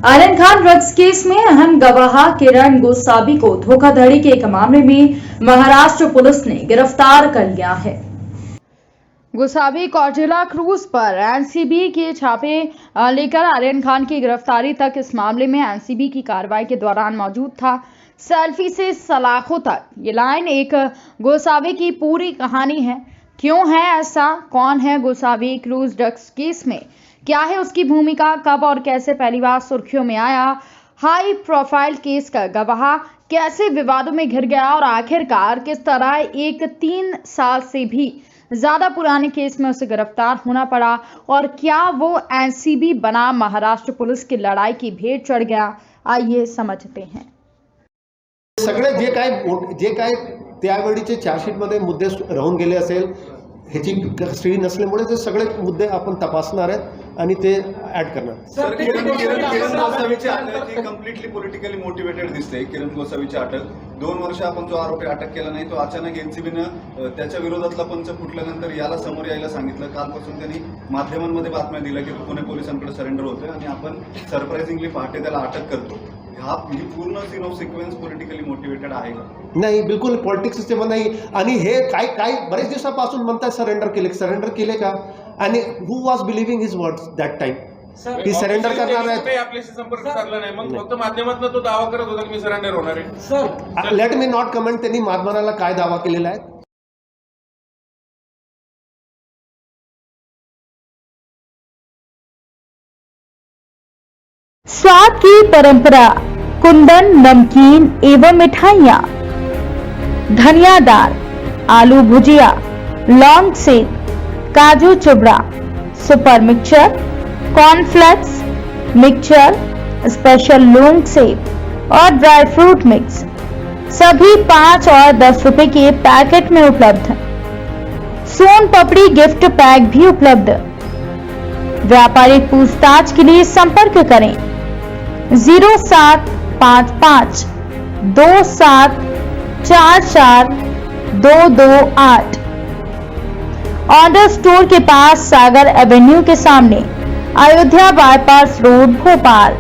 Aryan Khan drugs case में अहम गवाह किरण गोसावी को धोखाधड़ी के एक मामले में महाराष्ट्र पुलिस ने गिरफ्तार कर लिया है। गोसावी कौटिला क्रूज पर एनसीबी के छापे लेकर आर्यन खान की गिरफ्तारी तक इस मामले में एनसीबी की कार्रवाई के दौरान मौजूद था। सेल्फी से सलाखों तक ये लाइन एक गोसावी की पूरी कहानी है। क्यों है ऐसा? कौन है गोसावी? क्रूज ड्रग्स केस में क्या है उसकी भूमिका? कब और कैसे पहली बार सुर्खियों में आया? हाई प्रोफाइल केस का गवाह कैसे विवादों में घिर गया और आखिरकार किस तरह एक 3 साल से भी ज्यादा पुराने केस में उसे गिरफ्तार होना पड़ा और क्या वो एनसीबी बना महाराष्ट्र पुलिस की लड़ाई की भेंट चढ़ गया? आइए समझते हैं। सगळे जे काय त्यावेळीचे चार्जशीटमध्ये मुद्दे राहून गेले असेल ह्याची कस्टडी नसल्यामुळे ते सगळे मुद्दे आपण तपासणार आहेत आणि ते ऍड करणार। सर, किरण गोसावीची अटक ही कम्प्लिटली पॉलिटिकली मोटिवेटेड दिसते। किरण गोसावीची अटक 2 वर्ष आपण जो आरोपी अटक केला नाही तो अचानक एनसीबीनं त्याच्या विरोधातला पंच फुटल्यानंतर याला समोर यायला सांगितलं। कालपासून त्यांनी माध्यमांमध्ये बातम्या दिल्या की तो पुणे पोलिसांकडे सरेंडर होतोय आणि आपण सरप्राइझिंगली पहाटे त्याला अटक करतो। हा पूर्ण scene of sequence politically motivated आहे का? नाही, बिलकुल पॉलिटिक्स नाही। आणि हे काय बरेच दिवसापासून म्हणतात सरेंडर केले का? आणि who was believing his words that time की सरेंडर करणार आहे? आपल्याशी संपर्क साधला नाही, मग फक्त माध्यमातून तो दावा करत होता की मी सरेंडर होणार आहे। Sir, let me not comment त्यांनी माध्यमाला काय दावा केलेला आहे। स्वाद की परंपरा, कुंदन नमकीन एवं मिठाइयाँ, धनियादार, आलू भुजिया, लौंग सेक, काजू चिबड़ा, super mixture, cornflakes mixture, special लौंग सेक और ड्राई फ्रूट मिक्स सभी 5 और 10 रुपए के पैकेट में उपलब्ध है। सोन पपड़ी गिफ्ट पैक भी उपलब्ध। व्यापारिक पूछताछ के लिए संपर्क करें 0755 27 44 228। ऑर्डर स्टोर के पास सागर एवेन्यू के सामने, अयोध्या बाईपास रोड, भोपाल।